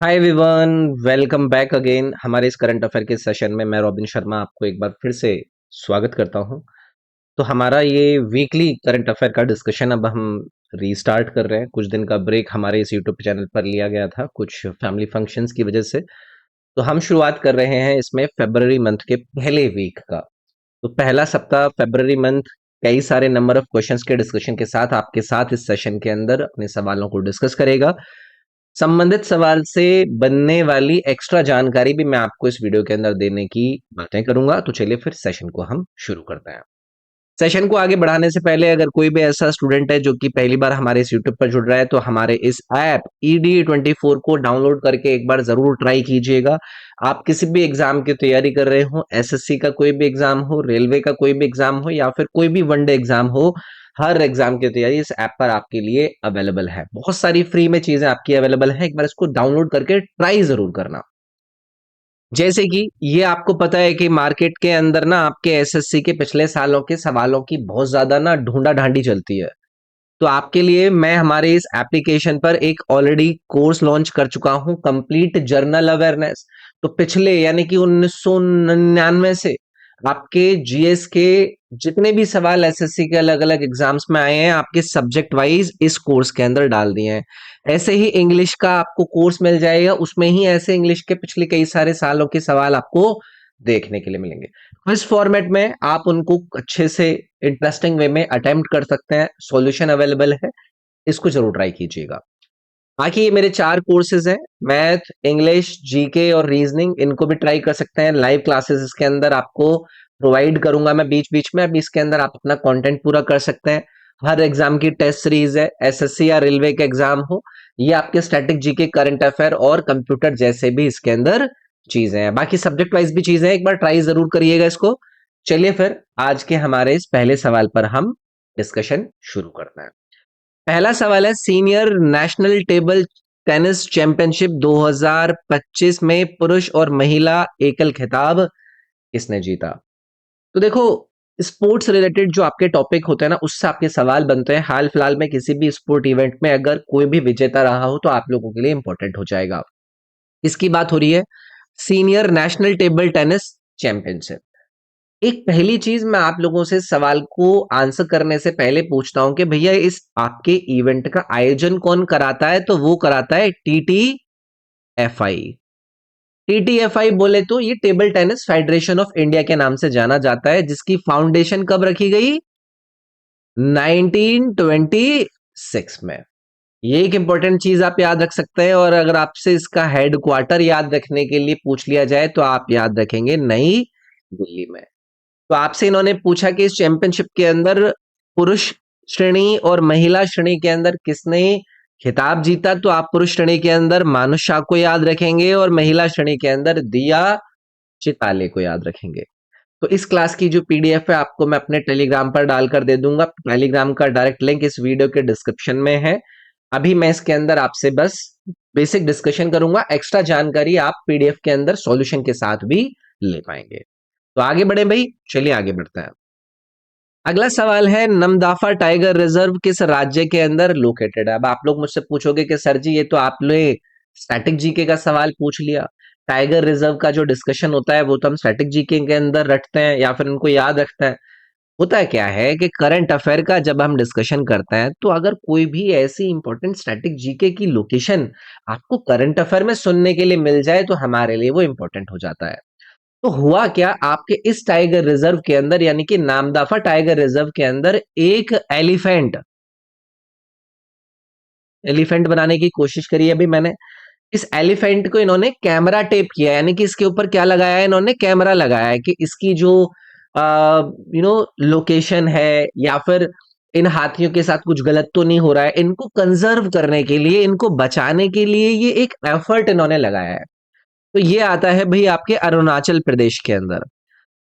Hi everyone, welcome back again हमारे इस current affair के सेशन में। मैं रॉबिन शर्मा आपको एक बार फिर से स्वागत करता हूं। तो हमारा ये वीकली करंट अफेयर का डिस्कशन अब हम रीस्टार्ट कर रहे हैं। कुछ दिन का ब्रेक हमारे इस यूट्यूब चैनल पर लिया गया था कुछ फैमिली फंक्शंस की वजह से। तो हम शुरुआत कर रहे हैं इसमें फरवरी मंथ के पहले वीक का। तो पहला सप्ताह फरवरी मंथ कई सारे नंबर ऑफ क्वेश्चंस के डिस्कशन के साथ आपके साथ इस सेशन के अंदर अपने सवालों को डिस्कस करेगा। संबंधित सवाल से बनने वाली एक्स्ट्रा जानकारी भी मैं आपको इस वीडियो के अंदर देने की बातें करूंगा। तो चलिए फिर सेशन को हम शुरू करते हैं। सेशन को आगे बढ़ाने से पहले अगर कोई भी ऐसा स्टूडेंट है जो कि पहली बार हमारे इस यूट्यूब पर जुड़ रहा है तो हमारे इस ऐप ED24 को डाउनलोड करके एक बार जरूर ट्राई कीजिएगा। आप किसी भी एग्जाम की तैयारी कर रहे हो, एसएससी का कोई भी एग्जाम हो, रेलवे का कोई भी एग्जाम हो या फिर कोई भी वनडे एग्जाम हो, हर एग्जाम की तैयारी इस ऐप पर आपके लिए अवेलेबल है। बहुत सारी फ्री में चीजें आपकी अवेलेबल है, एक बार इसको डाउनलोड करके ट्राई जरूर करना। जैसे कि ये आपको पता है कि मार्केट के अंदर ना आपके एसएससी के पिछले सालों के सवालों की बहुत ज्यादा ना ढूंढा ढांडी चलती है। तो आपके लिए मैं हमारे इस एप्लीकेशन पर एक ऑलरेडी कोर्स लॉन्च कर चुका हूं, कंप्लीट जर्नल अवेयरनेस। तो पिछले यानी कि 1999 से आपके जीएस के जितने भी सवाल एसएससी के अलग अलग एग्जाम्स में आए हैं, आपके सब्जेक्ट वाइज इस कोर्स के अंदर डाल दिए हैं। ऐसे ही इंग्लिश का आपको कोर्स मिल जाएगा, उसमें ही ऐसे इंग्लिश के पिछले कई सारे सालों के सवाल आपको देखने के लिए मिलेंगे। इस फॉर्मेट में आप उनको अच्छे से इंटरेस्टिंग वे में अटेम्प्ट कर सकते हैं। सॉल्यूशन अवेलेबल है, इसको जरूर ट्राई कीजिएगा। बाकी ये मेरे 4 कोर्सेज हैं, मैथ, इंग्लिश, जीके और रीजनिंग। इनको भी ट्राई कर सकते हैं। लाइव क्लासेस इसके अंदर आपको प्रोवाइड करूंगा मैं बीच बीच में। अभी इसके अंदर आप अपना कंटेंट पूरा कर सकते हैं। हर एग्जाम की टेस्ट सीरीज है, एसएससी या रेलवे का एग्जाम हो, ये आपके स्टैटिक जीके, करंट अफेयर और कंप्यूटर जैसे भी इसके अंदर चीजें हैं। बाकी सब्जेक्ट वाइज भी चीजें हैं, एक बार ट्राई जरूर करिएगा इसको। चलिए फिर आज के हमारे इस पहले सवाल पर हम डिस्कशन शुरू करते हैं। पहला सवाल है, senior national table tennis championship 2025 में पुरुष और महिला एकल खिताब किसने जीता? तो देखो, स्पोर्ट्स रिलेटेड जो आपके टॉपिक होते हैं ना, उससे आपके सवाल बनते हैं। हाल फिलहाल में किसी भी स्पोर्ट इवेंट में अगर कोई भी विजेता रहा हो तो आप लोगों के लिए इंपॉर्टेंट हो जाएगा। इसकी बात हो रही है senior national table tennis championship. एक पहली चीज मैं आप लोगों से सवाल को आंसर करने से पहले पूछता हूं कि भैया इस आपके इवेंट का आयोजन कौन कराता है? तो वो कराता है TTFI। TTFI बोले तो ये table tennis federation of India के नाम से जाना जाता है, जिसकी फाउंडेशन कब रखी गई? 1926 में। ये एक इंपॉर्टेंट चीज आप याद रख सकते हैं। और अगर आपसे इसका हेड क्वार्टर याद रखने के लिए पूछ लिया जाए तो आप याद रखेंगे नई दिल्ली में। तो आपसे इन्होंने पूछा कि इस चैंपियनशिप के अंदर पुरुष श्रेणी और महिला श्रेणी के अंदर किसने खिताब जीता? तो आप पुरुष श्रेणी के अंदर मानुष शाह को याद रखेंगे और महिला श्रेणी के अंदर दिया चिताले को याद रखेंगे। तो इस क्लास की जो पीडीएफ है आपको मैं अपने टेलीग्राम पर डालकर दे दूंगा। टेलीग्राम का डायरेक्ट लिंक इस वीडियो के डिस्क्रिप्शन में है। अभी मैं इसके अंदर आपसे बस बेसिक डिस्कशन करूंगा, एक्स्ट्रा जानकारी आप पीडीएफ के अंदर सॉल्यूशन के साथ भी ले पाएंगे। तो आगे बढ़े भाई, चलिए आगे बढ़ते हैं। अगला सवाल है, नमदाफा टाइगर रिजर्व किस राज्य के अंदर लोकेटेड है? अब आप लोग मुझसे पूछोगे कि सर जी ये तो आपने स्टैटिक जीके का सवाल पूछ लिया। टाइगर रिजर्व का जो डिस्कशन होता है वो तो हम स्टैटिक जीके के अंदर रखते हैं या फिर उनको याद रखते हैं। होता है क्या है कि करंट अफेयर का जब हम डिस्कशन करते हैं तो अगर कोई भी ऐसी इंपॉर्टेंट स्टैटिक जीके की लोकेशन आपको करंट अफेयर में सुनने के लिए मिल जाए तो हमारे लिए वो इंपॉर्टेंट हो जाता है। तो हुआ क्या, आपके इस टाइगर रिजर्व के अंदर यानी कि नामदफा टाइगर रिजर्व के अंदर एक एलिफेंट एलिफेंट बनाने की कोशिश करी है अभी मैंने। इस एलिफेंट को इन्होंने कैमरा टेप किया है, यानी कि इसके ऊपर क्या लगाया है? इन्होंने कैमरा लगाया है कि इसकी जो लोकेशन है या फिर इन हाथियों के साथ कुछ गलत तो नहीं हो रहा है, इनको कंजर्व करने के लिए, इनको बचाने के लिए ये एक एफर्ट इन्होंने लगाया है। तो ये आता है भाई आपके अरुणाचल प्रदेश के अंदर।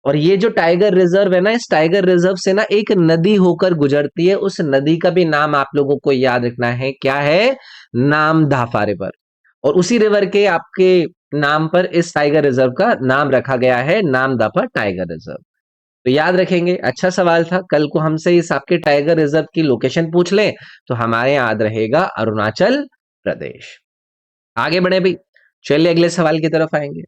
और ये जो टाइगर रिजर्व है ना, इस टाइगर रिजर्व से ना एक नदी होकर गुजरती है। उस नदी का भी नाम आप लोगों को याद रखना है, क्या है? नामदफा रिवर। और उसी रिवर के आपके नाम पर इस टाइगर रिजर्व का नाम रखा गया है, नामदफा टाइगर रिजर्व। तो याद रखेंगे, अच्छा सवाल था। कल को हमसे इस आपके टाइगर रिजर्व की लोकेशन पूछ लें तो हमारे याद रहेगा अरुणाचल प्रदेश। आगे बढ़े भाई। चलिए अगले सवाल की तरफ आएंगे।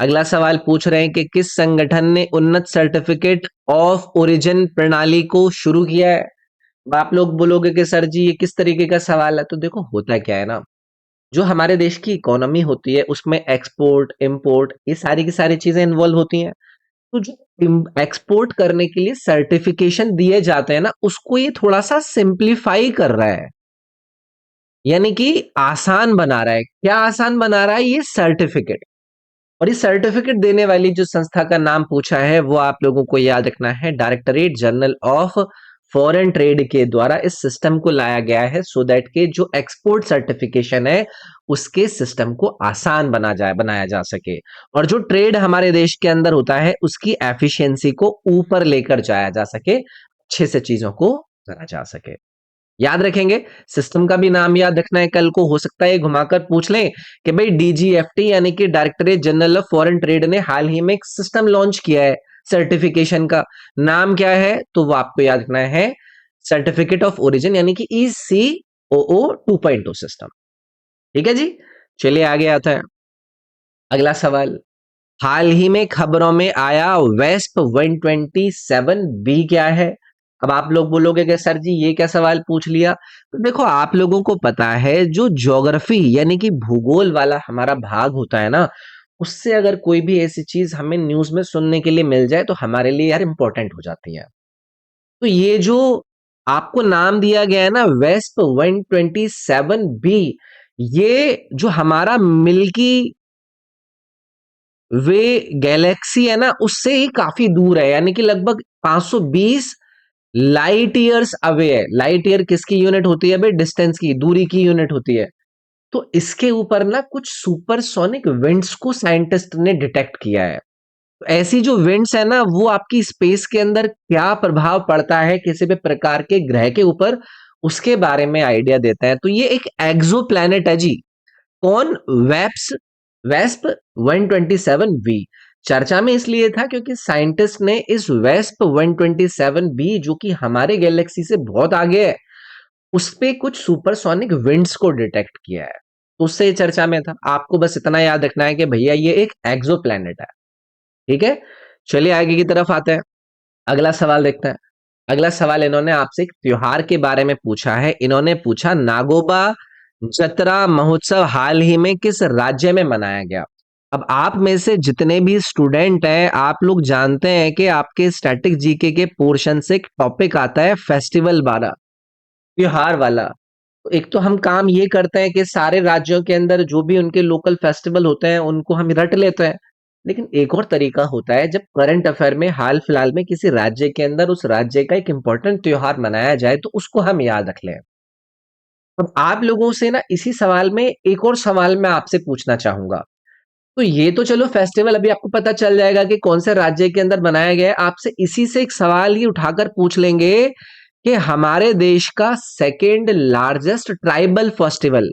अगला सवाल पूछ रहे हैं कि किस संगठन ने उन्नत सर्टिफिकेट ऑफ ओरिजिन प्रणाली को शुरू किया है। अब आप लोग बोलोगे कि सर जी ये किस तरीके का सवाल है, तो देखो होता क्या है ना, जो हमारे देश की इकोनॉमी होती है उसमें एक्सपोर्ट इंपोर्ट ये सारी की सारी चीजें इन्वॉल्व होती हैं। तो जो एक्सपोर्ट करने के लिए सर्टिफिकेशन दिए जाते हैं ना, उसको ये थोड़ा सा सिंप्लीफाई कर रहा है, यानी कि आसान बना रहा है। क्या आसान बना रहा है? ये सर्टिफिकेट। और इस सर्टिफिकेट देने वाली जो संस्था का नाम पूछा है वो आप लोगों को याद रखना है, directorate general of foreign trade के द्वारा इस सिस्टम को लाया गया है, सो दैट के जो एक्सपोर्ट सर्टिफिकेशन है उसके सिस्टम को आसान बनाया जा सके, और जो ट्रेड हमारे देश के अंदर होता है उसकी एफिशिएंसी को ऊपर लेकर जाया जा सके, अच्छे से चीजों को करा जा सके। याद रखेंगे, सिस्टम का भी नाम याद रखना है, कल को हो सकता है घुमाकर पूछ लें कि भाई डीजीएफटी यानी कि directorate general of foreign trade ने हाल ही में एक सिस्टम लॉन्च किया है सर्टिफिकेशन का, नाम क्या है? तो वो आपको याद रखना है सर्टिफिकेट ऑफ ओरिजिन यानी कि ECOO 2.0 सिस्टम। ठीक है जी, चलिए आगे आता है अगला सवाल। हाल ही में खबरों में आया वेस्प 127B क्या है? अब आप लोग बोलोगे कि सर जी ये क्या सवाल पूछ लिया, तो देखो आप लोगों को पता है जो ज्योग्राफी यानी कि भूगोल वाला हमारा भाग होता है ना, उससे अगर कोई भी ऐसी चीज हमें न्यूज में सुनने के लिए मिल जाए तो हमारे लिए यार इंपॉर्टेंट हो जाती है। तो ये जो आपको नाम दिया गया है ना वेस्प 127B, ये जो हमारा मिल्की वे गैलेक्सी है ना उससे ही काफी दूर है, यानी कि लगभग 520 लाइट ईयर्स अवे है। लाइट ईयर किसकी यूनिट होती है भाई? डिस्टेंस की, दूरी की यूनिट होती है। तो इसके ऊपर ना कुछ सुपरसोनिक विंड्स को साइंटिस्ट ने डिटेक्ट किया है। तो ऐसी जो विंड्स है ना वो आपकी स्पेस के अंदर क्या प्रभाव पड़ता है किसी भी प्रकार के ग्रह के ऊपर, उसके बारे में आइडिया देता है। तो ये एक एक्सो प्लैनेट है जी। कौन? वेप्स वेस्प 127B चर्चा में इसलिए था क्योंकि साइंटिस्ट ने इस वेस्प 127B जो कि हमारे गैलेक्सी से बहुत आगे है उस पे कुछ सुपरसोनिक विंड्स को डिटेक्ट किया है, तो उससे ये चर्चा में था। आपको बस इतना याद रखना है कि भैया ये एक एक्सो प्लैनेट है। ठीक है, चलिए आगे की तरफ आते हैं, अगला सवाल देखते हैं। अगला सवाल इन्होंने आपसे एक त्योहार के बारे में पूछा है। इन्होंने पूछा नागोबा जतरा महोत्सव हाल ही में किस राज्य में मनाया गया? अब आप में से जितने भी स्टूडेंट हैं आप लोग जानते हैं कि आपके स्टैटिक जीके के पोर्शन से एक टॉपिक आता है फेस्टिवल वाला, त्योहार वाला। तो एक तो हम काम ये करते हैं कि सारे राज्यों के अंदर जो भी उनके लोकल फेस्टिवल होते हैं उनको हम रट लेते हैं, लेकिन एक और तरीका होता है जब करंट अफेयर में हाल फिलहाल में किसी राज्य के अंदर उस राज्य का एक इंपॉर्टेंट त्योहार मनाया जाए तो उसको हम याद रख लें। अब आप लोगों से ना इसी सवाल में एक और सवाल मैं आपसे पूछना चाहूंगा। तो ये तो चलो फेस्टिवल अभी आपको पता चल जाएगा कि कौन से राज्य के अंदर बनाया गया है, आपसे इसी से एक सवाल ये उठाकर पूछ लेंगे कि हमारे देश का सेकेंड लार्जेस्ट ट्राइबल फेस्टिवल,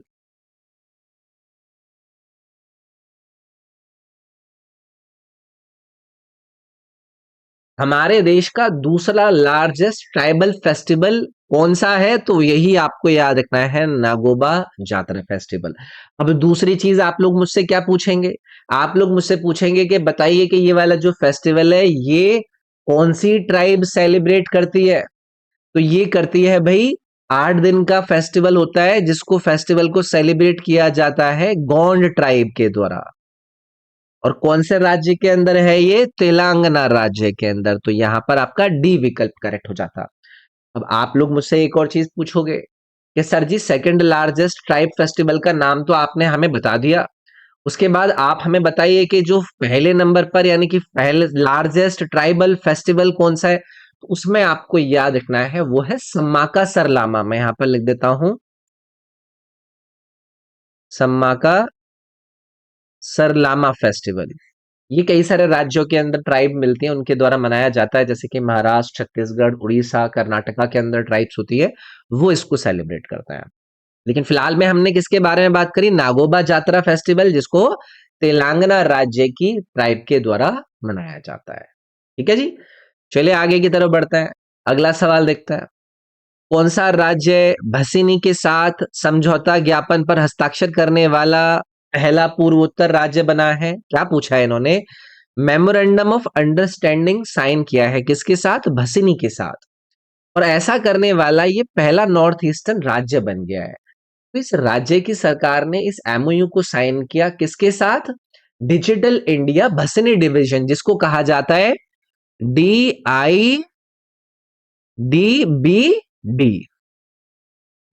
हमारे देश का दूसरा लार्जेस्ट ट्राइबल फेस्टिवल कौन सा है? तो यही आपको याद रखना है, नागोबा जातरा फेस्टिवल। अब दूसरी चीज आप लोग मुझसे क्या पूछेंगे? आप लोग मुझसे पूछेंगे कि बताइए कि ये वाला जो फेस्टिवल है ये कौन सी ट्राइब सेलिब्रेट करती है? तो ये करती है भाई, 8 दिन का फेस्टिवल होता है जिसको फेस्टिवल को सेलिब्रेट किया जाता है गोंड ट्राइब के द्वारा। और कौन से राज्य के अंदर है ये? तेलंगाना राज्य के अंदर। तो यहां पर आपका डी विकल्प करेक्ट हो जाता। अब आप लोग मुझसे एक और चीज पूछोगे कि सर जी सेकंड लार्जेस्ट ट्राइब फेस्टिवल का नाम तो आपने हमें बता दिया, उसके बाद आप हमें बताइए कि जो पहले नंबर पर यानी कि पहले लार्जेस्ट ट्राइबल फेस्टिवल कौन सा है? तो उसमें आपको याद रखना है वो है सम्माका सरलामा। मैं यहां पर लिख देता हूं, सम्माका सरलामा फेस्टिवल। ये कई सारे राज्यों के अंदर ट्राइब मिलती हैं उनके द्वारा मनाया जाता है, जैसे कि महाराष्ट्र, छत्तीसगढ़, उड़ीसा, कर्नाटका के अंदर ट्राइब्स होती है, वो इसको सेलिब्रेट करते हैं। लेकिन फिलहाल में हमने किसके बारे में बात करी? नागोबा जातरा फेस्टिवल, जिसको तेलंगाना राज्य की ट्राइब के द्वारा मनाया जाता है। ठीक है जी, चलिए आगे की तरफ बढ़ते हैं, अगला सवाल देखते हैं। कौन सा राज्य भसीनी के साथ समझौता ज्ञापन पर हस्ताक्षर करने वाला पहला पूर्वोत्तर राज्य बना है। क्या पूछा है इन्होंने? मेमोरेंडम ऑफ अंडरस्टैंडिंग साइन किया है किसके साथ? भसिनी के साथ। और ऐसा करने वाला ये पहला नॉर्थ ईस्टर्न राज्य बन गया है। तो इस राज्य की सरकार ने इस एमओयू को साइन किया किसके साथ? डिजिटल इंडिया भसिनी डिवीजन, जिसको कहा जाता है DIDBD।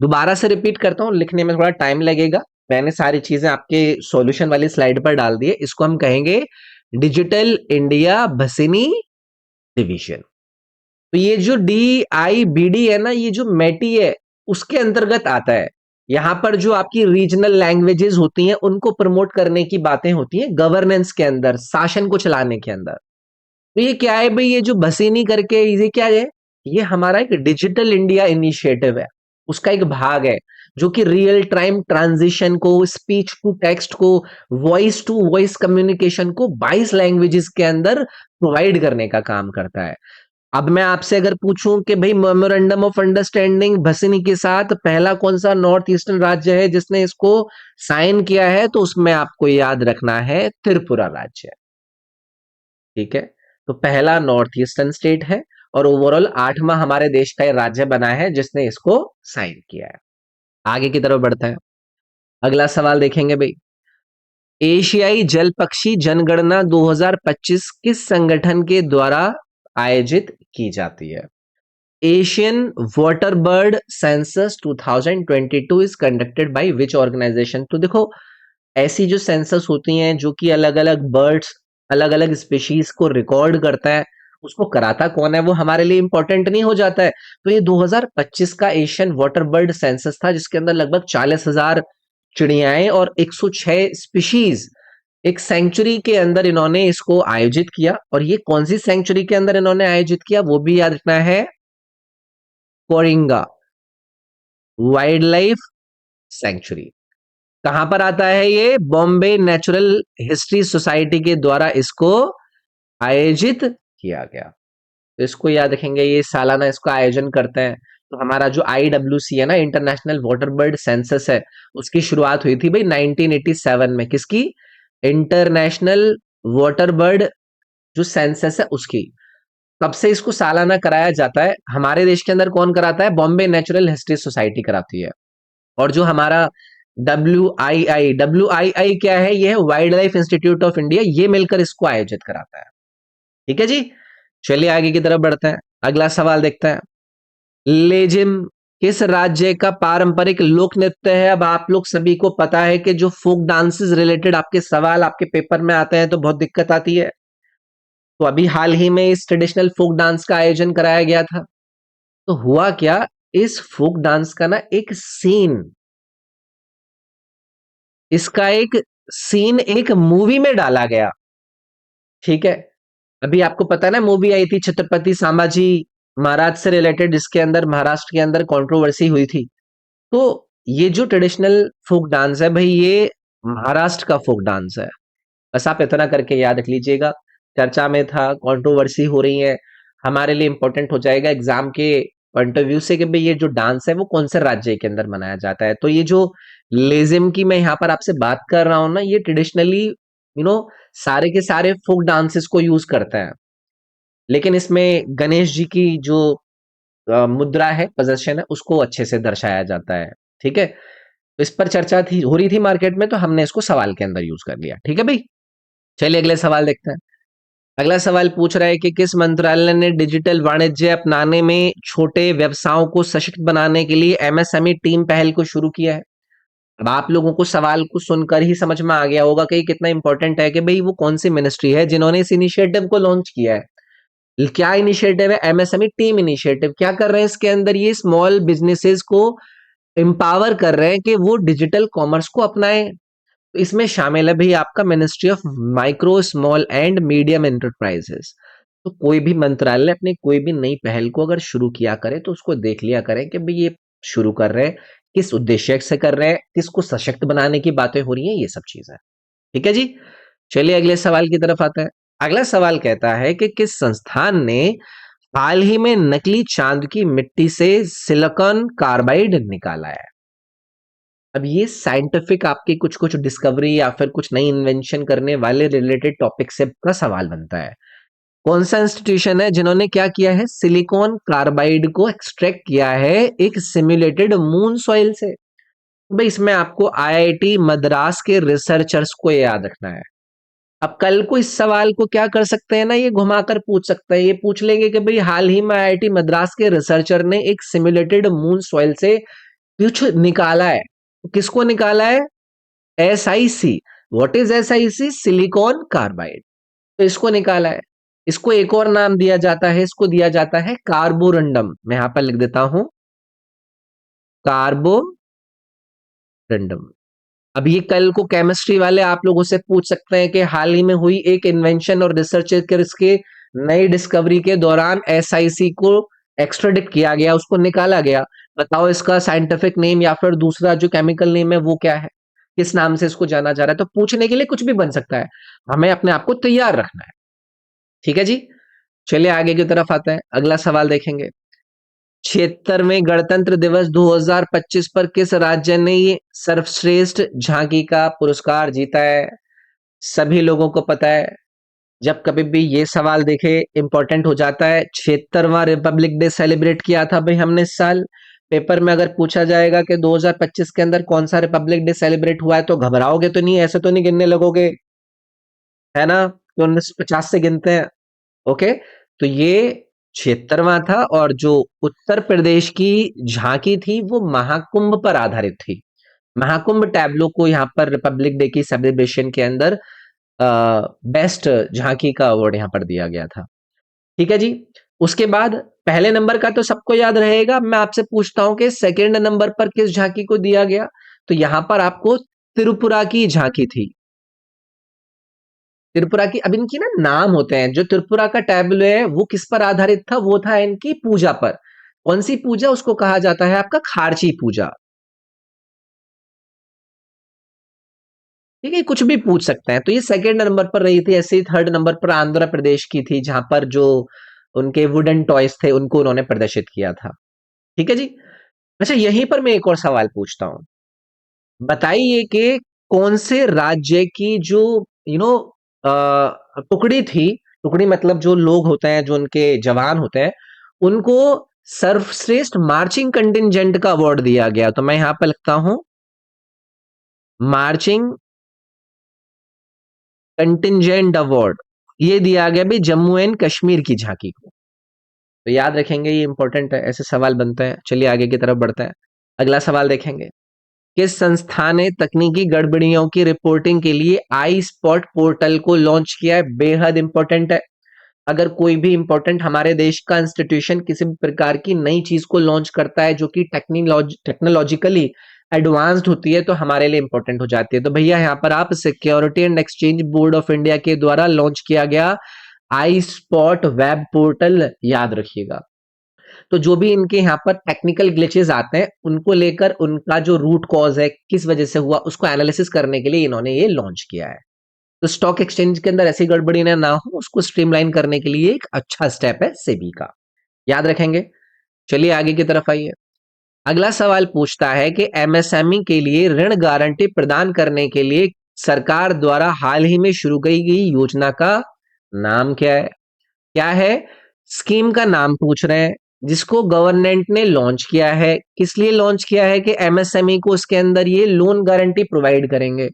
दोबारा से रिपीट करता हूं, लिखने में थोड़ा टाइम लगेगा। मैंने सारी चीजें आपके सॉल्यूशन वाली स्लाइड पर डाल दी है। इसको हम कहेंगे डिजिटल इंडिया भसिनी डिवीजन। तो ये जो DIBD है ना, ये जो मेटी है उसके अंतर्गत आता है। यहां पर जो आपकी रीजनल लैंग्वेजेस होती हैं उनको प्रमोट करने की बातें होती हैं, गवर्नेंस के अंदर, शासन को चलाने के अंदर। तो ये क्या है भाई? ये जो भसीनी करके ये क्या है? ये हमारा एक डिजिटल इंडिया इनिशिएटिव है, उसका एक भाग है, जो कि रियल टाइम ट्रांजिशन को, स्पीच टू टेक्स्ट को, वॉइस टू वॉइस कम्युनिकेशन को 22 लैंग्वेजेस के अंदर प्रोवाइड करने का काम करता है। अब मैं आपसे अगर पूछूं कि भाई मेमोरेंडम ऑफ अंडरस्टैंडिंग भसिनी के साथ पहला कौन सा नॉर्थ ईस्टर्न राज्य है जिसने इसको साइन किया है, तो उसमें आपको याद रखना है त्रिपुरा राज्य। ठीक है, तो पहला नॉर्थ ईस्टर्न स्टेट है और ओवरऑल 8वां हमारे देश का ये राज्य बना है जिसने इसको साइन किया है। आगे की तरफ बढ़ता है। अगला सवाल देखेंगे भाई। एशियाई जल पक्षी जनगणना 2025 किस संगठन के द्वारा आयोजित की जाती है? Asian water bird census 2022 is conducted by which organisation? तो देखो, ऐसी जो सेंसस होती हैं जो कि अलग अलग बर्ड्स, अलग अलग स्पीशीज को रिकॉर्ड करता है, उसको कराता कौन है वो हमारे लिए इंपॉर्टेंट नहीं हो जाता है। तो ये 2025 का एशियन वाटर बर्ड सेंसस था, जिसके अंदर लगभग 40,000 चिड़ियाएं और 106 स्पीशीज, एक सेंचुरी के अंदर इन्होंने इसको आयोजित किया। और ये कौन सी सेंचुरी के अंदर इन्होंने आयोजित किया वो भी याद रखना है, कोरिंगा वाइल्ड लाइफ सेंचुरी। कहां पर आता है ये? बॉम्बे नेचुरल हिस्ट्री सोसाइटी के द्वारा इसको आयोजित किया गया। तो इसको याद रखेंगे, ये सालाना इसका आयोजन करते हैं। तो हमारा जो IWC है ना, इंटरनेशनल वाटर बर्ड सेंसस है, उसकी शुरुआत हुई थी भाई 1987 में। किसकी? इंटरनेशनल वाटर बर्ड जो सेंसस है उसकी। कब से इसको सालाना कराया जाता है? हमारे देश के अंदर कौन कराता है? बॉम्बे नेचुरल हिस्ट्री सोसाइटी कराती है। और जो हमारा WII क्या है? ये है wild life institute of India, ये मिलकर इसको आयोजित कराता है। ठीक है जी, चलिए आगे की तरफ बढ़ते हैं। अगला सवाल देखते हैं। लेजिम किस राज्य का पारंपरिक लोक नृत्य है? अब आप लोग सभी को पता है कि जो फोक डांसेस रिलेटेड आपके सवाल आपके पेपर में आते हैं तो बहुत दिक्कत आती है। तो अभी हाल ही में इस ट्रेडिशनल फोक डांस का आयोजन कराया गया था। तो हुआ क्या, इस फोक डांस का ना एक सीन, इसका एक सीन एक मूवी में डाला गया। ठीक है, अभी आपको पता है ना, मूवी आई थी छत्रपति संभाजी महाराज से रिलेटेड, जिसके अंदर महाराष्ट्र के अंदर कंट्रोवर्सी हुई थी। तो ये जो ट्रेडिशनल फोक डांस है भाई, ये महाराष्ट्र का फोक डांस है। बस आप इतना करके याद रख लीजिएगा। चर्चा में था, कंट्रोवर्सी हो रही है, हमारे लिए इंपॉर्टेंट हो जाएगा एग्जाम के पॉइंट ऑफ व्यू से कि भाई ये जो डांस है वो कौन से राज्य के अंदर मनाया जाता है। तो ये जो लेजिम की मैं यहाँ पर आपसे बात कर रहा हूँ ना, ये ट्रेडिशनली सारे के सारे फोक डांसेस को यूज करते हैं। लेकिन इसमें गणेश जी की जो मुद्रा है, पोजीशन है, उसको अच्छे से दर्शाया जाता है। ठीक है, तो इस पर चर्चा थी, हो रही थी मार्केट में, तो हमने इसको सवाल के अंदर यूज कर लिया। ठीक है भाई, चलिए अगले सवाल देखते हैं। अगला सवाल पूछ रहा है कि किस मंत्रालय ने डिजिटल वाणिज्य अपनाने में छोटे व्यवसायों को सशक्त बनाने के लिए MSME टीम पहल को शुरू किया है? अब आप लोगों को सवाल को सुनकर ही समझ में आ गया होगा कि ये कितना इंपॉर्टेंट है, कि भाई वो कौन सी मिनिस्ट्री है जिन्होंने इस इनिशिएटिव को लॉन्च किया है। क्या इनिशिएटिव है? MSME team initiative. क्या कर रहे हैं इसके अंदर? ये स्मॉल बिजनेसेस को एम्पावर कर रहे हैं कि वो डिजिटल कॉमर्स को अपनाएं। तो इसमें शामिल है भाई आपका ministry of micro small and medium enterprises. तो कोई भी मंत्रालय अपनी कोई भी नई पहल को अगर शुरू किया करे तो उसको देख लिया करें कि भाई ये शुरू कर रहे हैं, किस उद्देश्य से कर रहे हैं, किसको सशक्त बनाने की बातें हो रही हैं, ये सब चीजें। ठीक है जी, चलिए अगले सवाल की तरफ आते हैं। अगला सवाल कहता है कि किस संस्थान ने हाल ही में नकली चांद की मिट्टी से सिलिकॉन कार्बाइड निकाला है? अब ये साइंटिफिक आपकी कुछ कुछ डिस्कवरी या फिर कुछ नई इन्वेंशन करने वाले रिलेटेड टॉपिक से का सवाल बनता है। कौन सा इंस्टीट्यूशन है जिन्होंने क्या किया है, सिलिकॉन कार्बाइड को एक्सट्रैक्ट किया है एक सिमुलेटेड मून सॉइल से। भाई इसमें आपको आईआईटी मद्रास के रिसर्चर्स को याद रखना है। अब कल को इस सवाल को क्या कर सकते हैं ना, ये घुमाकर पूछ सकते हैं, ये पूछ लेंगे कि भाई हाल ही में आईआईटी मद्रास के रिसर्चर ने एक सिमुलेटेड मून सॉइल से कुछ निकाला है। तो किसको निकाला है? SiC। What is SiC? Silicon carbide. तो इसको निकाला है। इसको एक और नाम दिया जाता है, इसको दिया जाता है कार्बोरंडम। मैं यहां पर लिख देता हूं कार्बोरंडम। अब ये कल को केमिस्ट्री वाले आप लोगों से पूछ सकते हैं कि हाल ही में हुई एक इन्वेंशन और रिसर्च के नई डिस्कवरी के दौरान SiC को एक्सट्राडिक्ट किया गया, उसको निकाला गया। बताओ इसका साइंटिफिक नेम या फिर दूसरा जो केमिकल नेम है वो क्या है, किस नाम से इसको जाना जा रहा है। तो पूछने के लिए कुछ भी बन सकता है, हमें अपने आप को तैयार रखना है। ठीक है जी, चलिए आगे की तरफ आते हैं, अगला सवाल देखेंगे। 76वें गणतंत्र दिवस 2025 पर किस राज्य ने ये सर्वश्रेष्ठ झांकी का पुरस्कार जीता है? सभी लोगों को पता है, जब कभी भी ये सवाल देखे इंपॉर्टेंट हो जाता है। 76वां रिपब्लिक डे सेलिब्रेट किया था भाई हमने इस साल। पेपर में अगर पूछा जाएगा कि 2025 के अंदर कौन सा रिपब्लिक डे सेलिब्रेट हुआ है, तो घबराओगे तो नहीं, ऐसे तो नहीं गिनने लगोगे, है ना? तो 1950 से गिनते हैं। ओके, तो ये 76वां था, और जो उत्तर प्रदेश की झांकी थी वो महाकुंभ पर आधारित थी। महाकुंभ टैब्लो को यहाँ पर रिपब्लिक डे की सेलिब्रेशन के अंदर बेस्ट झांकी का अवार्ड यहाँ पर दिया गया था। ठीक है जी, उसके बाद पहले नंबर का तो सबको याद रहेगा। मैं आपसे पूछता हूं कि सेकंड नंबर पर किस झांकी को दिया गया? तो यहां पर आपको त्रिपुरा की झांकी थी। त्रिपुरा की, अब इनकी ना नाम होते हैं। जो त्रिपुरा का टैबलो है वो किस पर आधारित था? वो था इनकी पूजा पर। कौन सी पूजा? उसको कहा जाता है आपका खारची पूजा। ठीक है, कुछ भी पूछ सकते हैं। तो ये सेकंड नंबर पर रही थी। ऐसे ही थर्ड नंबर पर आंध्र प्रदेश की थी, जहां पर जो उनके वुडन टॉयज थे उनको उन्होंने प्रदर्शित किया था। ठीक है जी। अच्छा, यहीं पर मैं एक और सवाल पूछता हूं। बताइए कि कौन से राज्य की जो यू नो टुकड़ी थी, टुकड़ी मतलब जो लोग होते हैं, जो उनके जवान होते हैं, उनको सर्वश्रेष्ठ मार्चिंग कंटिजेंट का अवार्ड दिया गया। तो मैं यहां पर लिखता हूं मार्चिंग कंटिजेंट अवार्ड। ये दिया गया भी जम्मू एंड कश्मीर की झांकी को। तो याद रखेंगे, ये इंपॉर्टेंट है, ऐसे सवाल बनते हैं। चलिए आगे की तरफ बढ़ते हैं, अगला सवाल देखेंगे। किस संस्था ने तकनीकी गड़बड़ियों की रिपोर्टिंग के लिए आई स्पॉट पोर्टल को लॉन्च किया है? बेहद इंपॉर्टेंट है। अगर कोई भी इंपॉर्टेंट हमारे देश का इंस्टीट्यूशन किसी भी प्रकार की नई चीज को लॉन्च करता है जो कि टेक्नोलॉजिकली एडवांस्ड होती है, तो हमारे लिए इंपॉर्टेंट हो जाती है। तो भैया यहाँ पर आप security and exchange board of India के द्वारा लॉन्च किया गया आई स्पॉट वेब पोर्टल याद रखिएगा। तो जो भी इनके यहाँ पर टेक्निकल ग्लिचेस आते हैं, उनको लेकर उनका जो रूट कॉज है, किस वजह से हुआ, उसको एनालिसिस करने के लिए इन्होंने ये लॉन्च किया है। तो स्टॉक एक्सचेंज के अंदर ऐसी गड़बड़ी ना हो, उसको स्ट्रीमलाइन करने के लिए एक अच्छा स्टेप है सेबी का, याद रखेंगे। चलिए आगे की तरफ आइए। अगला सवाल पूछता है कि एमएसएमई के लिए ऋण गारंटी प्रदान करने के लिए सरकार द्वारा हाल ही में शुरू की गई योजना का नाम क्या है? क्या है? स्कीम का नाम पूछ रहे हैं, जिसको गवर्नमेंट ने लॉन्च किया है। किस लिए लॉन्च किया है? कि एमएसएमई को उसके अंदर ये लोन गारंटी प्रोवाइड करेंगे।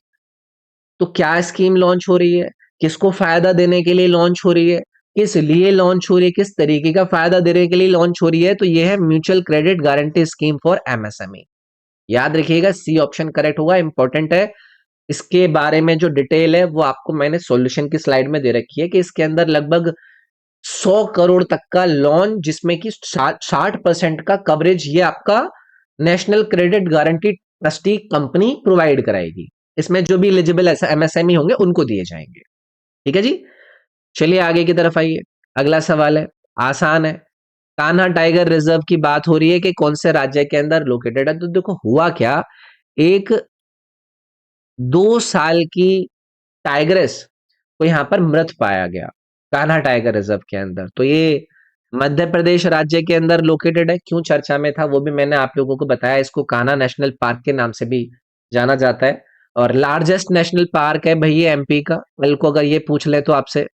तो क्या स्कीम लॉन्च हो रही है? किसको फायदा देने के लिए लॉन्च हो रही है? किस लिए लॉन्च हो रही है? किस तरीके का फायदा देने के लिए लॉन्च हो रही है? तो ये है mutual credit guarantee scheme for MSME. याद रखिएगा, सी ऑप्शन करेक्ट होगा, इंपॉर्टेंट है। इसके बारे में जो डिटेल है वो आपको मैंने सॉल्यूशन की स्लाइड में दे रखी है, कि इसके अंदर लगभग 100 करोड़ तक का लोन, जिसमें कि 60% का कवरेज ये आपका national credit guarantee trustee company provide कराएगी। इसमें जो भी एलिजिबल एमएसएमई होंगे उनको दिए जाएंगे। ठीक है जी, चलिए आगे की तरफ आइए। अगला सवाल है, आसान है। कान्हा टाइगर रिजर्व की बात हो रही है कि कौन से राज्य के अंदर लोकेटेड है? तो देखो हुआ क्या, एक 2 साल की टाइग्रेस को यहाँ पर मृत पाया गया कान्हा टाइगर रिजर्व के अंदर। तो ये मध्य प्रदेश राज्य के अंदर लोकेटेड है। क्यों चर्चा में था वो भी मैंने आप लोगों को बताया। इसको कान्हा नेशनल पार्क के नाम से भी जाना जाता है। और लार्जेस्ट नेशनल पार्क है भैया एमपी का, कल को अगर ये पूछ ले तो आपसे,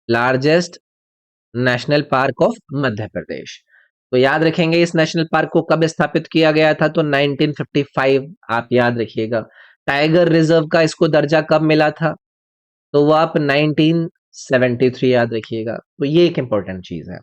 largest national park of Madhya Pradesh. तो याद रखेंगे इस नेशनल पार्क को कब स्थापित किया गया था, तो 1955, आप याद रखिएगा। टाइगर रिजर्व का इसको दर्जा कब मिला था, तो वो आप 1973 याद रखिएगा। तो ये एक इंपॉर्टेंट चीज है।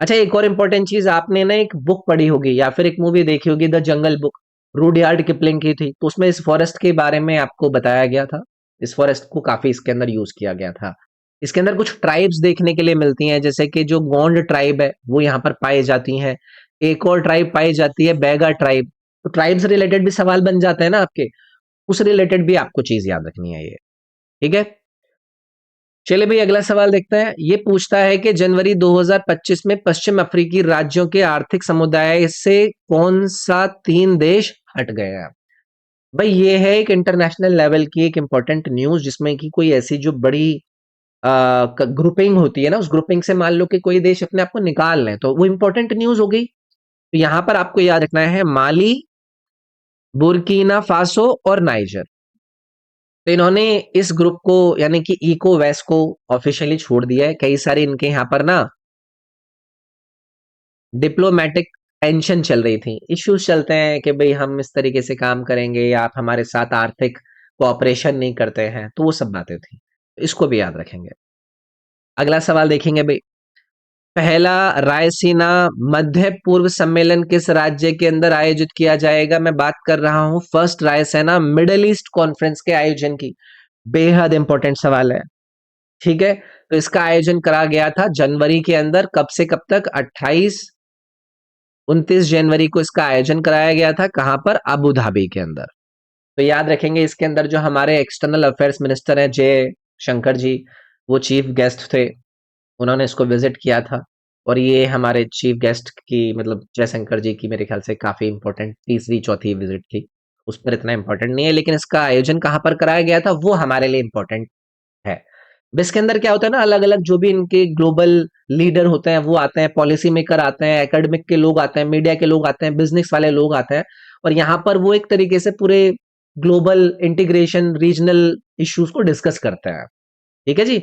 अच्छा, एक और इम्पोर्टेंट चीज, आपने ना एक बुक पढ़ी होगी या फिर एक मूवी देखी होगी, the jungle book, Rudyard Kipling की थी। तो उसमें इस फॉरेस्ट के बारे में आपको बताया गया था। इस फॉरेस्ट को काफी इसके अंदर यूज किया गया था। इसके अंदर कुछ ट्राइब्स देखने के लिए मिलती हैं, जैसे कि जो गोंड ट्राइब है वो यहाँ पर पाई जाती हैं। एक और ट्राइब पाई जाती है बैगा ट्राइब। तो ट्राइब से रिलेटेड भी सवाल बन जाते हैं ना आपके, उस रिलेटेड भी आपको चीज याद रखनी है ये। ठीक है, चलिए भाई अगला सवाल देखते हैं। ये पूछता है कि जनवरी 2025 में पश्चिम अफ्रीकी राज्यों के आर्थिक समुदाय से कौन सा 3 देश हट गया। भाई ये है एक इंटरनेशनल लेवल की एक इंपॉर्टेंट न्यूज, जिसमें कि कोई ऐसी जो बड़ी ग्रुपिंग होती है ना, उस ग्रुपिंग से मान लो कि कोई देश अपने आप को निकाल लें, तो वो इंपॉर्टेंट न्यूज हो गई। तो यहां पर आपको याद रखना है माली, बुर्किना फासो और नाइजर। तो इन्होंने इस ग्रुप को यानी कि इको वेस्ट को ऑफिशियली छोड़ दिया है। कई सारी इनके यहाँ पर ना डिप्लोमेटिक टेंशन चल रही थी, इश्यूज चलते हैं कि भाई हम इस तरीके से काम करेंगे या आप हमारे साथ आर्थिक कोऑपरेशन नहीं करते हैं, तो वो सब बातें थी। इसको भी याद रखेंगे। अगला सवाल देखेंगे भाई। पहला रायसीना मध्य पूर्व सम्मेलन किस राज्य के अंदर आयोजित किया जाएगा, मैं बात कर रहा हूं first Raisina middle east conference के आयोजन की। बेहद इंपॉर्टेंट सवाल है। ठीक है, तो इसका आयोजन करा गया था जनवरी के अंदर, कब से कब तक, 29 जनवरी को इसका आयोजन कराया गया था। कहां पर, अबू धाबी के अंदर। तो याद रखेंगे इसके अंदर जो हमारे एक्सटर्नल अफेयर्स मिनिस्टर हैं जय शंकर जी, वो चीफ गेस्ट थे। उन्होंने इसको विजिट किया था। और ये हमारे चीफ गेस्ट की मतलब जयशंकर जी की मेरे ख्याल से काफी इंपॉर्टेंट तीसरी चौथी विजिट थी। उस पर इतना इंपॉर्टेंट नहीं है, लेकिन इसका आयोजन कहाँ पर कराया गया था वो हमारे लिए इंपॉर्टेंट है। अब इसके अंदर क्या होता है ना, अलग अलग जो भी इनके ग्लोबल लीडर होते हैं वो आते हैं, पॉलिसी मेकर आते हैं, एकेडमिक के लोग आते हैं, मीडिया के लोग आते हैं, बिजनेस वाले लोग आते हैं। और यहाँ पर वो एक तरीके से पूरे ग्लोबल इंटीग्रेशन रीजनल इश्यूज को डिस्कस करते हैं। ठीक है जी,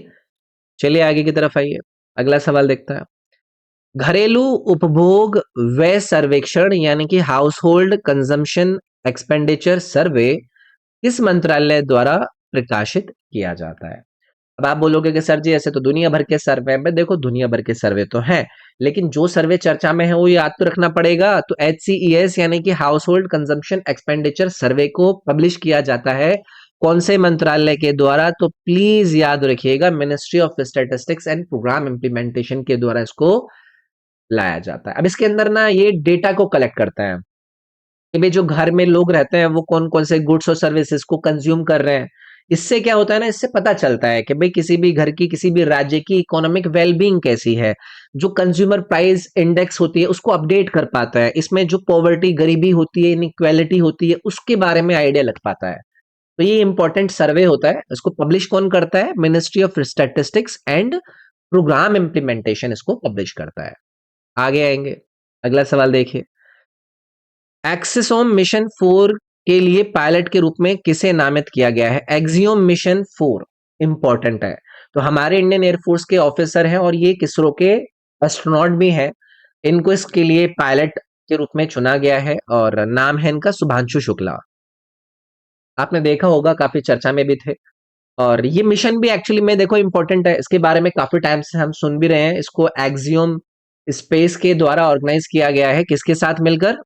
चलिए आगे की तरफ आइए। अगला सवाल देखते हैं। घरेलू उपभोग व्यय सर्वेक्षण यानी कि हाउस होल्ड कंजम्पशन एक्सपेंडिचर सर्वे किस मंत्रालय द्वारा प्रकाशित किया जाता है। अब आप बोलोगे कि सर जी ऐसे तो दुनिया भर के सर्वे में, देखो दुनिया भर के सर्वे तो हैं, लेकिन जो सर्वे चर्चा में है वो याद तो रखना पड़ेगा। तो HCES यानी कि हाउस होल्ड कंजम्पशन एक्सपेंडिचर सर्वे को पब्लिश किया जाता है कौन से मंत्रालय के द्वारा, तो प्लीज याद रखिएगा ministry of statistics and programme implementation के द्वारा इसको लाया जाता है। अब इसके अंदर ना ये डेटा को कलेक्ट करता है कि भाई जो घर में लोग रहते हैं वो कौन कौन से गुड्स और सर्विसेज को कंज्यूम कर रहे हैं। इससे क्या होता है ना, इससे पता चलता है कि भाई किसी भी घर की किसी भी राज्य की इकोनॉमिक वेलबींग कैसी है। जो कंज्यूमर प्राइस इंडेक्स होती है उसको अपडेट कर पाता है। इसमें जो पॉवर्टी गरीबी होती है, इनइक्वालिटी होती है, उसके बारे में आइडिया लग पाता है। तो ये इंपॉर्टेंट सर्वे होता है। इसको पब्लिश कौन करता है, ministry of statistics and programme implementation इसको पब्लिश करता है। आगे आएंगे, अगला सवाल देखिए। एक्सिसोम मिशन 4 के लिए पायलट के रूप में किसे नामित किया गया है। एक्सियोम मिशन 4 इंपॉर्टेंट है। तो हमारे इंडियन एयरफोर्स के ऑफिसर हैं और ये इसरो के एस्ट्रोनॉट भी हैं। इनको इसके लिए पायलट के रूप में चुना गया है और नाम है इनका शुभांशु शुक्ला। आपने देखा होगा, काफी चर्चा में भी थे। और ये मिशन भी एक्चुअली में देखो इंपॉर्टेंट है, इसके बारे में काफी टाइम से हम सुन भी रहे हैं। इसको एक्सियोम स्पेस के द्वारा ऑर्गेनाइज किया गया है, किसके साथ मिलकर,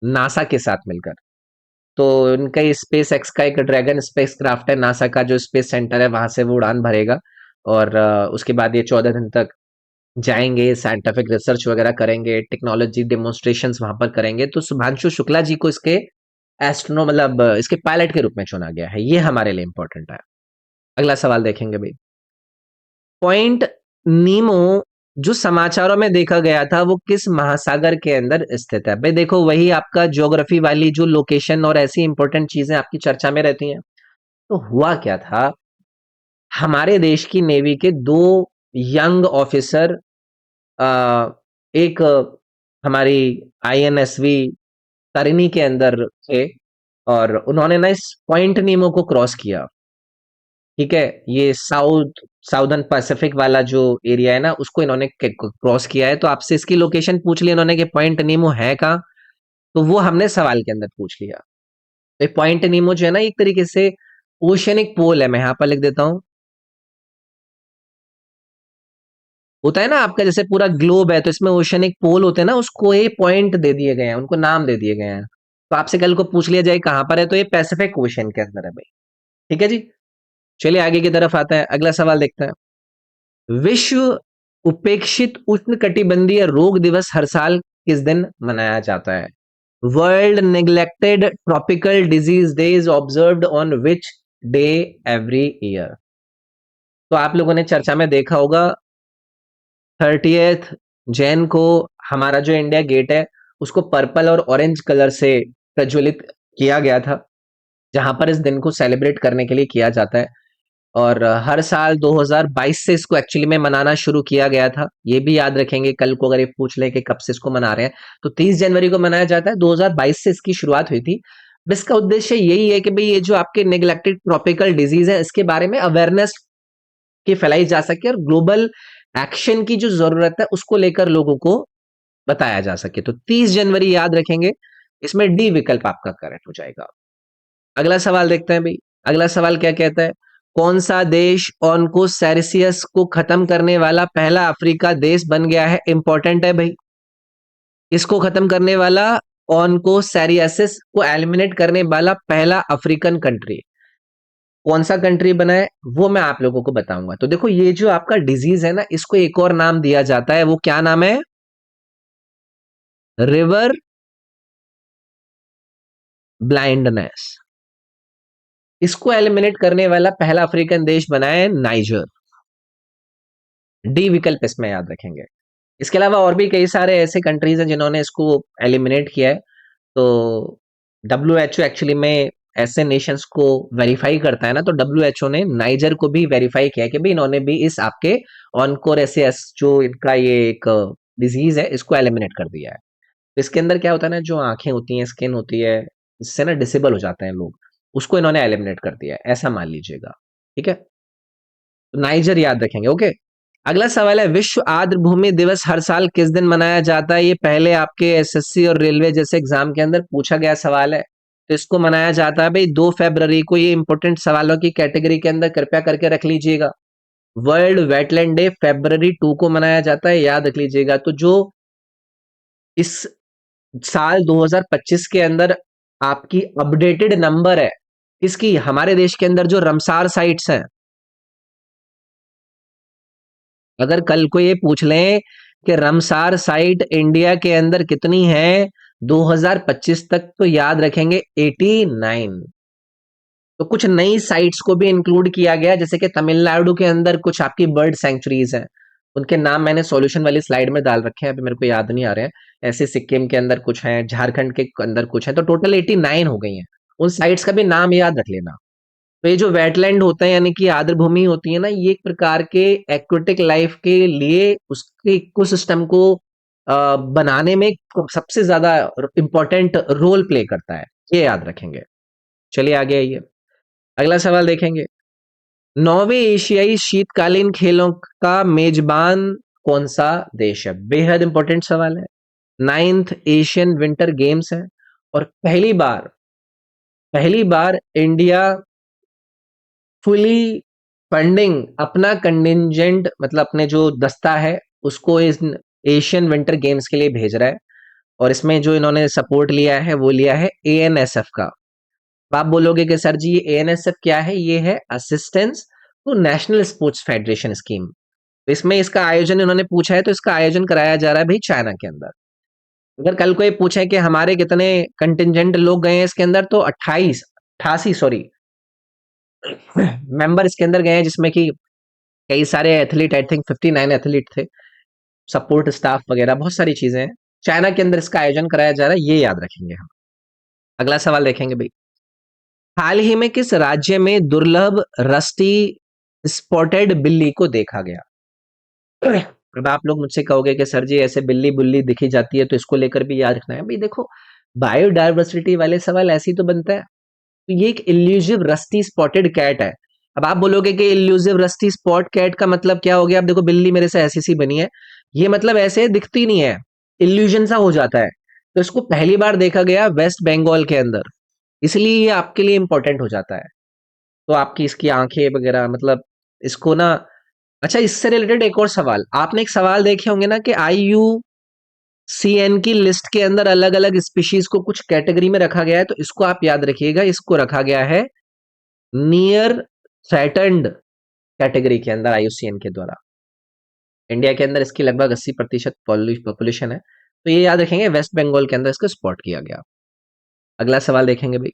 नासा के साथ मिलकर। तो इनका स्पेस एक्स का एक ड्रैगन स्पेस क्राफ्ट है, नासा का जो स्पेस सेंटर है वहां से वो उड़ान भरेगा। और उसके बाद ये 14 दिन तक जाएंगे, साइंटिफिक रिसर्च वगैरह करेंगे, टेक्नोलॉजी डेमोन्स्ट्रेशंस वहां पर करेंगे। तो शुभांशु शुक्ला जी को इसके एस्ट्रोनो मतलब इसके पायलट के रूप में चुना गया है। ये हमारे लिए इंपॉर्टेंट है। अगला सवाल देखेंगे भाई। पॉइंट नीमो जो समाचारों में देखा गया था वो किस महासागर के अंदर स्थित है। भाई देखो वही आपका ज्योग्राफी वाली जो लोकेशन और ऐसी इंपॉर्टेंट चीजें आपकी चर्चा में रहती हैं। तो हुआ क्या था, हमारे देश की नेवी के दो यंग ऑफिसर, एक हमारी INSV तरिनी के अंदर थे और उन्होंने ना इस पॉइंट नीमो को क्रॉस किया। ठीक है, ये साउदर्न पैसिफिक वाला जो एरिया है ना, उसको इन्होंने क्रॉस किया है। तो आपसे इसकी लोकेशन पूछ ली इन्होंने कि पॉइंट नीमो है कहाँ, तो वो हमने सवाल के अंदर पूछ लिया। तो पॉइंट नीमो जो है ना, एक तरीके से ओशियनिक पोल है। मैं यहाँ पर लिख देता हूँ। होता है ना आपका जैसे पूरा ग्लोब है, तो इसमें ओशियनिक पोल होते हैं ना, उसको ये पॉइंट दे दिए गए हैं, उनको नाम दे दिए गए हैं। तो आपसे कल को पूछ लिया जाए कहाँ पर है, तो ये पैसिफिक ओशियन के अंदर है भाई। ठीक है जी। चलिए आगे की तरफ आता है, अगला सवाल देखते हैं। विश्व उपेक्षित उष्णकटिबंधीय रोग दिवस हर साल किस दिन मनाया जाता है? World neglected tropical disease day is observed on which day every year? तो आप लोगों ने चर्चा में देखा होगा, 30th जैन को हमारा जो इंडिया गेट है उसको पर्पल और ऑरेंज कलर से प्रज्वलित किया गया था, जहां पर इस दिन को सेलिब्रेट करने के लिए किया जाता है। और हर साल 2022 से इसको एक्चुअली में मनाना शुरू किया गया था। ये भी याद रखेंगे, कल को अगर ये पूछ ले कि कब से इसको मना रहे हैं, तो 30 जनवरी को मनाया जाता है। 2022 से इसकी शुरुआत हुई थी। अब इसका उद्देश्य यही है कि भाई ये जो आपके नेग्लेक्टेड ट्रॉपिकल डिजीज है, इसके बारे में अवेयरनेस की फैलाई जा सके और ग्लोबल एक्शन की जो जरूरत है उसको लेकर लोगों को बताया जा सके। तो 30 जनवरी याद रखेंगे। इसमें डी विकल्प आपका करेक्ट हो जाएगा। अगला सवाल देखते हैं भाई। अगला सवाल क्या कहता है? कौन सा देश ऑन्कोसैरिसियस को खत्म करने वाला पहला अफ्रीका देश बन गया है? इंपॉर्टेंट है भाई। इसको खत्म करने वाला, ऑन्कोसैरियासिस को एलिमिनेट करने वाला पहला अफ्रीकन कंट्री कौन सा कंट्री बना है, वो मैं आप लोगों को बताऊंगा। तो देखो, ये जो आपका डिजीज है ना, इसको एक और नाम दिया जाता है। वो क्या नाम है? River blindness. इसको एलिमिनेट करने वाला पहला अफ्रीकन देश बना है नाइजर। डी विकल्प इसमें याद रखेंगे। इसके अलावा और भी कई सारे ऐसे कंट्रीज हैं जिन्होंने इसको एलिमिनेट किया है। तो WHO एक्चुअली में ऐसे नेशंस को वेरीफाई करता है ना, तो WHO ने नाइजर को भी वेरीफाई किया है कि भाई इन्होंने भी इस आपके ऑनकोरेसियस जो इनका ये एक डिजीज है, इसको एलिमिनेट कर दिया है। तो इसके अंदर क्या होता है ना, जो आंखें होती हैं, स्किन होती है, इससे ना डिसेबल हो जाते हैं लोग, उसको इन्होंने एलिमिनेट कर दिया है, ऐसा मान लीजिएगा। ठीक है, तो नाइजर याद रखेंगे। ओके, अगला सवाल है, विश्व आर्द्र भूमि दिवस हर साल किस दिन मनाया जाता है? ये पहले आपके एसएससी और रेलवे जैसे एग्जाम के अंदर पूछा गया सवाल है। तो इसको मनाया जाता है भाई 2 फरवरी को। ये इंपॉर्टेंट सवालों की कैटेगरी के अंदर कृपया करके रख लीजिएगा। वर्ल्ड वेटलैंड डे February 2 को मनाया जाता है, याद रख लीजिएगा। तो जो इस साल 2025 के अंदर आपकी अपडेटेड नंबर है, इसकी हमारे देश के अंदर जो रमसार साइट्स हैं, अगर कल को ये पूछ लें कि रमसार साइट इंडिया के अंदर कितनी है 2025 तक, तो याद रखेंगे 89। तो कुछ नई साइट्स को भी इंक्लूड किया गया, जैसे कि तमिलनाडु के अंदर कुछ आपकी बर्ड सेंचुरीज हैं, उनके नाम मैंने सॉल्यूशन वाली स्लाइड में डाल रखे हैं, अभी मेरे को याद नहीं आ रहे हैं। ऐसे सिक्किम के अंदर कुछ हैं, झारखंड के अंदर कुछ हैं, तो टोटल 89 हो गई हैं। उन साइट्स का भी नाम याद रख लेना। तो ये जो वेटलैंड होता है, यानी कि आर्द्र भूमि होती है ना, ये एक प्रकार के एक्वेटिक लाइफ के लिए उसके इकोसिस्टम को बनाने में सबसे ज्यादा इंपॉर्टेंट रोल प्ले करता है। ये याद रखेंगे। चलिए आगे आइए, अगला सवाल देखेंगे। 9वें एशियाई शीतकालीन खेलों का मेजबान कौन सा देश है? बेहद इंपॉर्टेंट सवाल है। 9th एशियन विंटर गेम्स है, और पहली बार इंडिया फुली फंडिंग अपना कंटिजेंट, मतलब अपने जो दस्ता है उसको इस एशियन विंटर गेम्स के लिए भेज रहा है। और इसमें जो इन्होंने सपोर्ट लिया है वो लिया है ANSF का। अब आप बोलोगे कि सर जी ये ANSF क्या है? ये है assistance to national sports federation scheme. तो इसमें इसका आयोजन इन्होंने पूछा है, तो इसका आयोजन कराया जा रहा है भाई चाइना के अंदर। अगर कल को ये पूछे कि हमारे कितने कंटिजेंट लोग गए हैं इसके अंदर, तो 88 सॉरी मेंबर इसके अंदर गए हैं, जिसमें कि कई सारे एथलीट, आई थिंक 59 एथलीट थे, सपोर्ट स्टाफ वगैरह बहुत सारी चीजें हैं। चाइना के अंदर इसका आयोजन कराया जा रहा है, ये याद रखेंगे हम। अगला सवाल देखेंगे भाई। हाल ही में किस राज्य में दुर्लभ रस्टी स्पॉटेड बिल्ली को देखा गया? अब आप लोग मुझसे कहोगे कि सर जी ऐसे बिल्ली बुल्ली दिखी जाती है तो इसको लेकर भी याद रखना है। भाई देखो, बायोडायवर्सिटी वाले सवाल ऐसे ही तो बनता है। तो ये एक इल्यूसिव रस्टी स्पॉटेड कैट है। अब आप बोलोगे कि इल्यूसिव रस्टी स्पॉट कैट का मतलब क्या हो गया? अब देखो बिल्ली मेरे से ऐसी सी बनी है, ये मतलब ऐसे दिखती नहीं है, इल्यूजन सा हो जाता है। तो इसको पहली बार देखा गया वेस्ट बंगाल के अंदर, इसलिए ये आपके लिए इंपॉर्टेंट हो जाता है। तो आपकी इसकी आंखें वगैरह मतलब इसको ना। अच्छा, इससे रिलेटेड एक और सवाल, आपने एक सवाल देखे होंगे ना कि IUCN की लिस्ट के अंदर अलग अलग स्पीशीज को कुछ कैटेगरी में रखा गया है, तो इसको आप याद रखिएगा, इसको रखा गया है नियर थ्रेटन्ड कैटेगरी के अंदर IUCN के द्वारा। इंडिया के अंदर इसकी लगभग 80% पॉपुलेशन है, तो ये याद रखेंगे वेस्ट बंगाल के अंदर इसको स्पॉट किया गया। अगला सवाल देखेंगे भाई,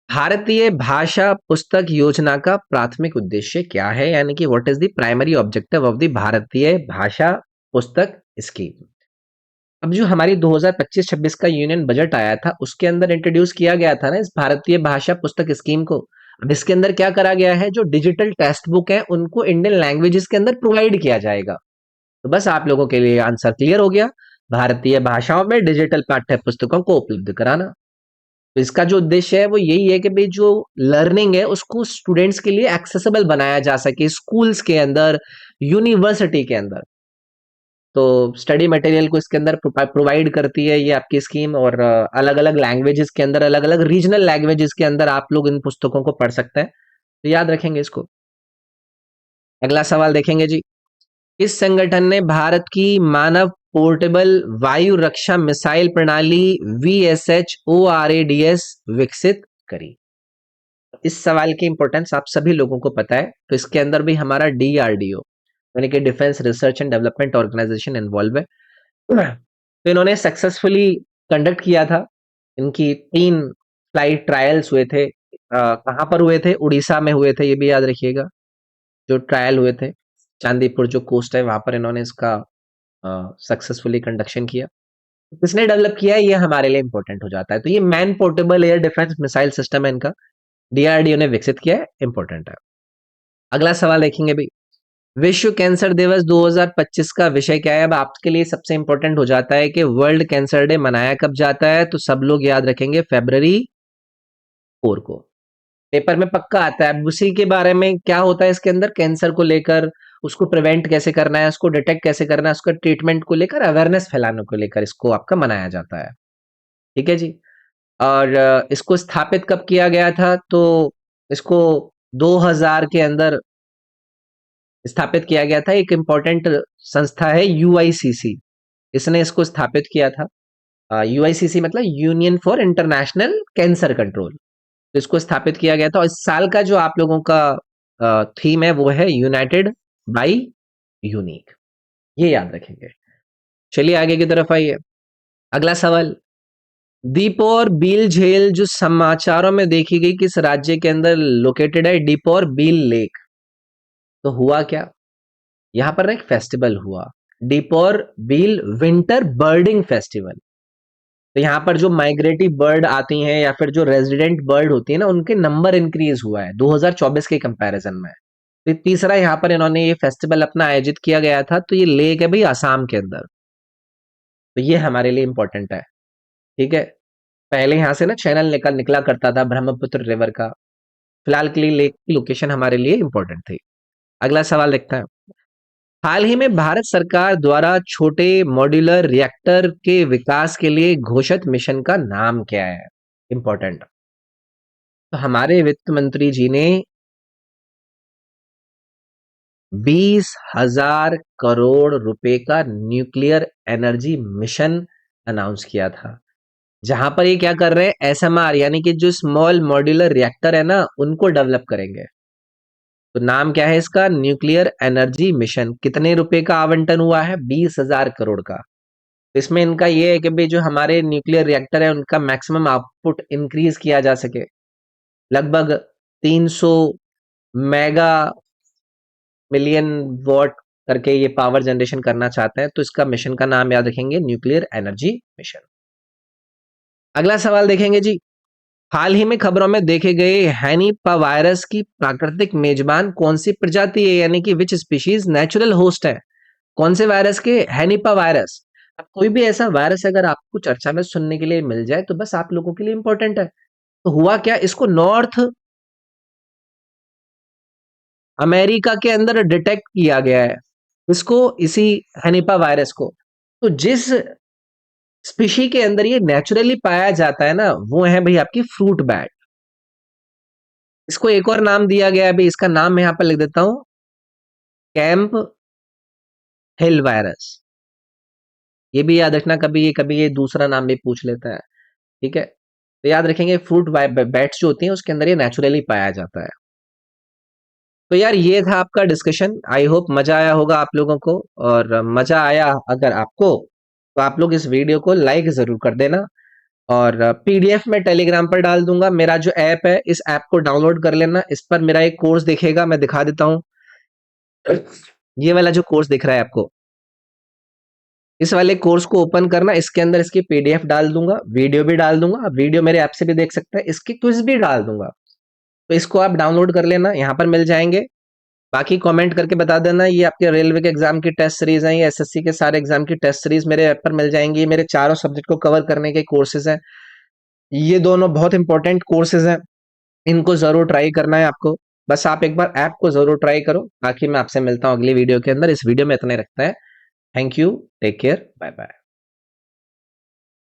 भारतीय भाषा पुस्तक योजना का प्राथमिक उद्देश्य क्या है, यानी कि what is the primary objective of the भारतीय भाषा पुस्तक स्कीम। अब जो हमारी 2025-26 का यूनियन बजट आया था उसके अंदर इंट्रोड्यूस किया गया था ना इस भारतीय भाषा पुस्तक स्कीम को। अब इसके अंदर क्या करा गया है, जो डिजिटल टेक्स्ट बुक है उनको इंडियन लैंग्वेजेस के अंदर प्रोवाइड किया जाएगा। तो बस आप लोगों के लिए आंसर क्लियर हो गया, भारतीय भाषाओं में डिजिटल पाठ्य पुस्तकों को उपलब्ध कराना। तो इसका जो उद्देश्य है वो यही है कि भाई जो लर्निंग है उसको स्टूडेंट्स के लिए एक्सेसिबल बनाया जा सके, स्कूल्स के अंदर, यूनिवर्सिटी के अंदर। तो स्टडी मटेरियल को इसके अंदर प्रोवाइड करती है ये आपकी स्कीम, और अलग अलग लैंग्वेजेस के अंदर, अलग अलग रीजनल लैंग्वेजेस के अंदर आप लोग इन पुस्तकों को पढ़ सकते हैं। तो याद रखेंगे इसको। अगला सवाल देखेंगे जी, इस संगठन ने भारत की मानव पोर्टेबल वायु रक्षा मिसाइल प्रणाली VSHORADS विकसित करी। इस सवाल की इंपॉर्टेंस आप सभी लोगों को पता है, तो इसके अंदर भी हमारा DRDO यानी कि defence research and development organisation involve है। तो इन्होंने सक्सेसफुली कंडक्ट किया था, इनकी 3 फ्लाइट ट्रायल्स हुए थे। कहाँ पर हुए थे? उड़ीसा में हुए थे, ये भी याद रखिएगा। जो ट्रायल हुए थे चांदीपुर जो कोस्ट है वहां पर इन्होंने इसका सक्सेसफुली कंडक्शन किया। किसने डेवलप किया है ये हमारे लिए इंपॉर्टेंट हो जाता है। तो ये man portable air defence missile system है इनका, DRDO ने विकसित किया है, इंपॉर्टेंट है। अगला सवाल देखेंगे भाई, विश्व कैंसर दिवस 2025 का विषय क्या है? अब आपके लिए सबसे इंपॉर्टेंट हो जाता है कि वर्ल्ड कैंसर डे मनाया कब जाता है, तो सब लोग याद रखेंगे February 4 को। पेपर में पक्का आता है। अब उसी के बारे में क्या होता है इसके अंदर, कैंसर को लेकर, उसको प्रिवेंट कैसे करना है, उसको डिटेक्ट कैसे करना है, उसका ट्रीटमेंट को लेकर अवेयरनेस फैलाने को लेकर इसको आपका मनाया जाता है। ठीक है जी। और इसको स्थापित कब किया गया था, तो इसको 2000 के अंदर स्थापित किया गया था। एक इंपॉर्टेंट संस्था है UICC, इसने इसको स्थापित किया था। UICC मतलब union for international cancer control. तो इसको स्थापित किया गया था, और इस साल का जो आप लोगों का थीम है वो है यूनाइटेड बाई यूनिक, ये याद रखेंगे। चलिए आगे की तरफ आइए। अगला सवाल, दीपोर बील झील जो समाचारों में देखी गई किस राज्य के अंदर लोकेटेड है? दीपोर बील लेक। तो हुआ क्या, यहाँ पर एक फेस्टिवल हुआ, दीपोर बील विंटर बर्डिंग फेस्टिवल। तो यहाँ पर जो माइग्रेटरी बर्ड आती हैं या फिर जो रेजिडेंट बर्ड होती है ना, उनके नंबर इंक्रीज हुआ है 2024 के कंपैरिजन में। तो तीसरा यहाँ पर इन्होंने ये फेस्टिवल अपना आयोजित किया गया था। तो ये लेक है भाई असम के अंदर, तो ये हमारे लिए इंपॉर्टेंट है। ठीक है, पहले यहाँ से ना चैनल निकल निकला करता था ब्रह्मपुत्र रिवर का। फिलहाल के लिए लेक की लोकेशन हमारे लिए इंपॉर्टेंट थी। अगला सवाल देखते हैं, हाल ही में भारत सरकार द्वारा छोटे मॉड्यूलर रिएक्टर के विकास के लिए घोषित मिशन का नाम क्या है? इंपॉर्टेंट। तो हमारे वित्त मंत्री जी ने 20,000 करोड़ रुपए का न्यूक्लियर एनर्जी मिशन अनाउंस किया था, जहां पर ये क्या कर रहे हैं, SMR यानी कि जो स्मॉल मॉड्यूलर रिएक्टर है ना उनको डेवलप करेंगे। तो नाम क्या है इसका? Nuclear energy mission. कितने रुपए का आवंटन हुआ है? 20,000 करोड़ का। तो इसमें इनका ये है कि भाई जो हमारे न्यूक्लियर रिएक्टर है उनका मैक्सिमम आउटपुट इंक्रीज किया जा सके। लगभग 300 मेगा मिलियन वॉट करके ये पावर जनरेशन करना चाहते हैं। तो इसका मिशन का नाम याद रखेंगे, न्यूक्लियर एनर्जी मिशन। अगला सवाल देखेंगे जी, हाल ही में खबरों में देखे गए हैनिपा वायरस की प्राकृतिक मेजबान कौन सी प्रजाति है, यानी कि विच स्पीशीज नेचुरल होस्ट है? कौन से वायरस के? हैनिपा वायरस। अब कोई भी ऐसा वायरस अगर आपको चर्चा में सुनने के लिए मिल जाए तो बस आप लोगों के लिए इंपॉर्टेंट है। तो हुआ क्या, इसको नॉर्थ अमेरिका के अंदर डिटेक्ट किया गया है, इसको, इसी हनीपा वायरस को। तो जिस स्पीशी के अंदर ये नेचुरली पाया जाता है ना, वो है भाई आपकी फ्रूट बैट। इसको एक और नाम दिया गया है, अभी इसका नाम मैं यहाँ पर लिख देता हूँ, कैंप हिल वायरस। ये भी याद रखना, कभी ये दूसरा नाम भी पूछ लेता है। ठीक है, तो याद रखेंगे फ्रूट बैट्स जो होती हैं उसके अंदर ये नेचुरली पाया जाता है। तो यार ये था आपका डिस्कशन, आई होप मजा आया होगा आप लोगों को। और मजा आया अगर आपको, तो आप लोग इस वीडियो को लाइक जरूर कर देना। और पीडीएफ में टेलीग्राम पर डाल दूंगा, मेरा जो ऐप है इस ऐप को डाउनलोड कर लेना। इस पर मेरा एक कोर्स दिखेगा, मैं दिखा देता हूँ। ये वाला जो कोर्स दिख रहा है आपको, इस वाले कोर्स को ओपन करना, इसके अंदर इसकी पीडीएफ डाल दूंगा, वीडियो भी डाल दूंगा, आप वीडियो मेरे ऐप से भी देख सकते हैं, इसकी क्विज भी डाल दूंगा। तो इसको आप डाउनलोड कर लेना, यहाँ पर मिल जाएंगे। बाकी कमेंट करके बता देना, ये आपके रेलवे के एग्जाम की टेस्ट सीरीज है, ये एसएससी के सारे एग्जाम की टेस्ट सीरीज मेरे ऐप पर मिल जाएंगी। ये मेरे चारों सब्जेक्ट को कवर करने के कोर्सेज हैं, ये दोनों बहुत इंपॉर्टेंट कोर्सेज हैं, इनको जरूर ट्राई करना है आपको। बस आप एक बार ऐप को जरूर ट्राई करो। बाकी मैं आपसे मिलता हूँ अगली वीडियो के अंदर, इस वीडियो में इतने रखता है। Thank you, take care, bye bye.